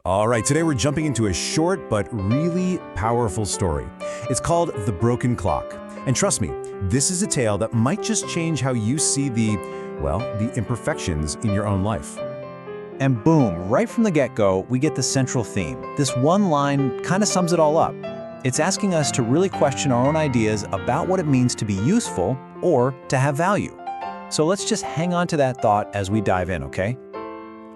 All right, today we're jumping into a short but really powerful story. It's called The Broken Clock. And trust me, this is a tale that might just change how you see the imperfections in your own life. And boom, right from the get-go, we get the central theme. This one line kind of sums it all up. It's asking us to really question our own ideas about what it means to be useful or to have value. So let's just hang on to that thought as we dive in, okay?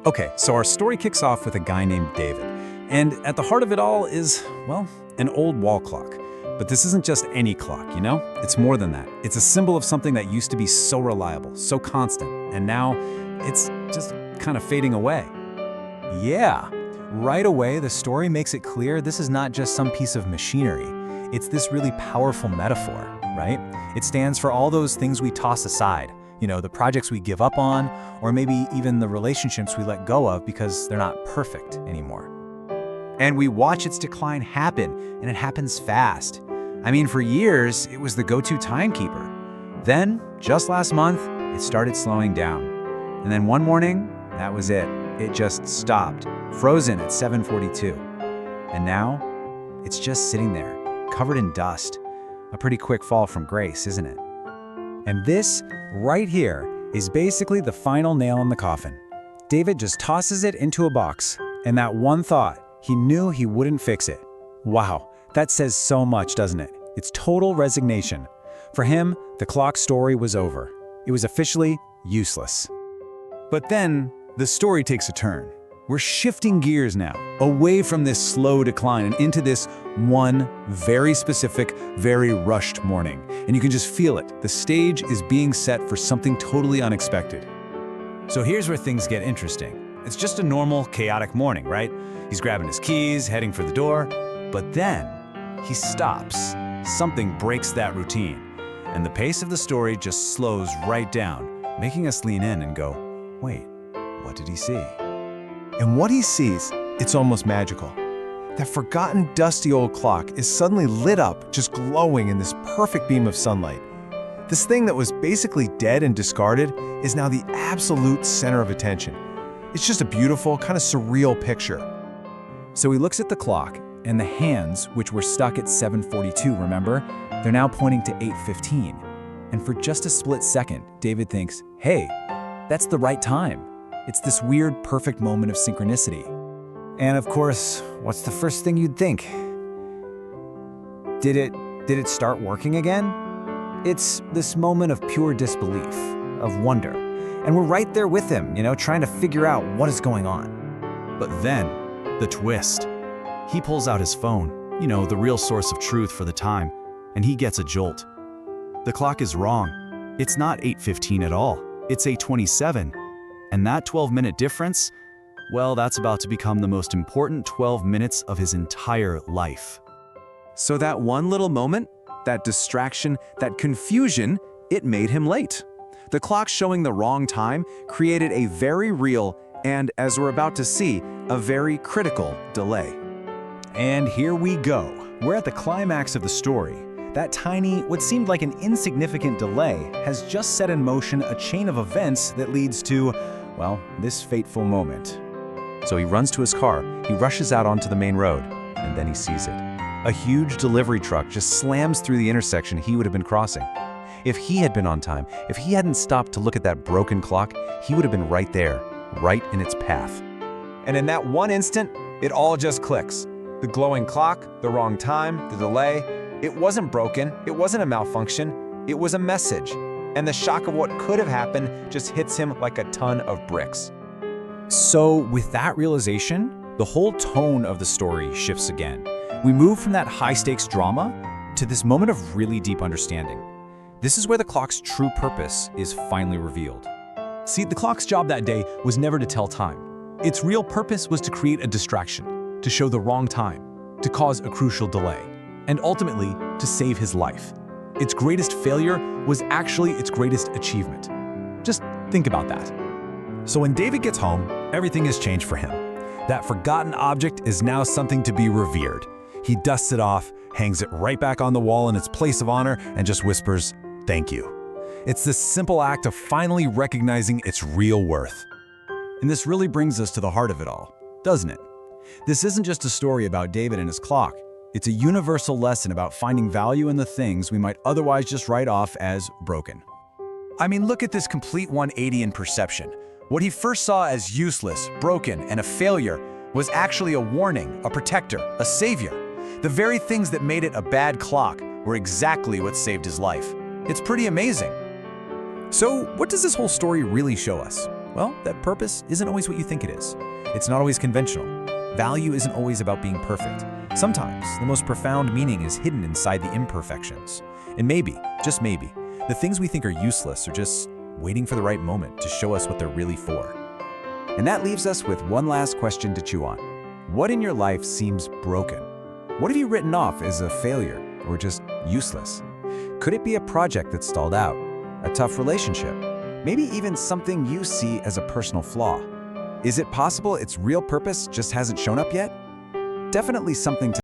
Okay, so our story kicks off with a guy named David. And at the heart of it all is, well, an old wall clock. But this isn't just any clock, you know? It's more than that. It's a symbol of something that used to be so reliable, so constant, and now it's just kind of fading away. Yeah, right away the story makes it clear this is not just some piece of machinery. It's this really powerful metaphor, right? It stands for all those things we toss aside. You know, the projects we give up on, or maybe even the relationships we let go of because they're not perfect anymore. And we watch its decline happen, and it happens fast. I mean, for years, it was the go-to timekeeper. Then, just last month, it started slowing down. And then one morning, that was it. It just stopped, frozen at 7:42. And now, it's just sitting there, covered in dust. A pretty quick fall from grace, isn't it? And this, right here, is basically the final nail in the coffin. David just tosses it into a box, and that one thought, he knew he wouldn't fix it. Wow, that says so much, doesn't it? It's total resignation. For him, the clock story was over. It was officially useless. But then, the story takes a turn. We're shifting gears now, away from this slow decline and into this one very specific, very rushed morning. And you can just feel it. The stage is being set for something totally unexpected. So here's where things get interesting. It's just a normal, chaotic morning, right? He's grabbing his keys, heading for the door, but then he stops. Something breaks that routine, and the pace of the story just slows right down, making us lean in and go, wait, what did he see? And what he sees, it's almost magical. That forgotten dusty old clock is suddenly lit up, just glowing in this perfect beam of sunlight. This thing that was basically dead and discarded is now the absolute center of attention. It's just a beautiful, kind of surreal picture. So he looks at the clock, and the hands, which were stuck at 7:42, remember? They're now pointing to 8:15. And for just a split second, David thinks, hey, that's the right time. It's this weird, perfect moment of synchronicity. And of course, what's the first thing you'd think? Did it start working again? It's this moment of pure disbelief, of wonder. And we're right there with him, trying to figure out what is going on. But then, the twist. He pulls out his phone, the real source of truth for the time, and he gets a jolt. The clock is wrong. It's not 8:15 at all. It's 8:27. And that 12-minute difference, well, that's about to become the most important 12 minutes of his entire life. So that one little moment, that distraction, that confusion, it made him late. The clock showing the wrong time created a very real and, as we're about to see, a very critical delay. And here we go. We're at the climax of the story. That tiny, what seemed like an insignificant delay has just set in motion a chain of events that leads to, well, this fateful moment. So he runs to his car, he rushes out onto the main road, and then he sees it. A huge delivery truck just slams through the intersection he would have been crossing. If he had been on time, if he hadn't stopped to look at that broken clock, he would have been right there, right in its path. And in that one instant, it all just clicks. The glowing clock, the wrong time, the delay. It wasn't broken, it wasn't a malfunction, it was a message. And the shock of what could have happened just hits him like a ton of bricks. So with that realization, the whole tone of the story shifts again. We move from that high-stakes drama to this moment of really deep understanding. This is where the clock's true purpose is finally revealed. See, the clock's job that day was never to tell time. Its real purpose was to create a distraction, to show the wrong time, to cause a crucial delay, and ultimately to save his life. Its greatest failure was actually its greatest achievement. Just think about that. So when David gets home, everything has changed for him. That forgotten object is now something to be revered. He dusts it off, hangs it right back on the wall in its place of honor, and just whispers, "Thank you." It's this simple act of finally recognizing its real worth. And this really brings us to the heart of it all, doesn't it? This isn't just a story about David and his clock. It's a universal lesson about finding value in the things we might otherwise just write off as broken. I mean, look at this complete 180 in perception. What he first saw as useless, broken, and a failure was actually a warning, a protector, a savior. The very things that made it a bad clock were exactly what saved his life. It's pretty amazing. So, what does this whole story really show us? Well, that purpose isn't always what you think it is. It's not always conventional. Value isn't always about being perfect. Sometimes, the most profound meaning is hidden inside the imperfections. And maybe, just maybe, the things we think are useless are just waiting for the right moment to show us what they're really for. And that leaves us with one last question to chew on. What in your life seems broken? What have you written off as a failure or just useless? Could it be a project that stalled out? A tough relationship? Maybe even something you see as a personal flaw? Is it possible its real purpose just hasn't shown up yet? Definitely something to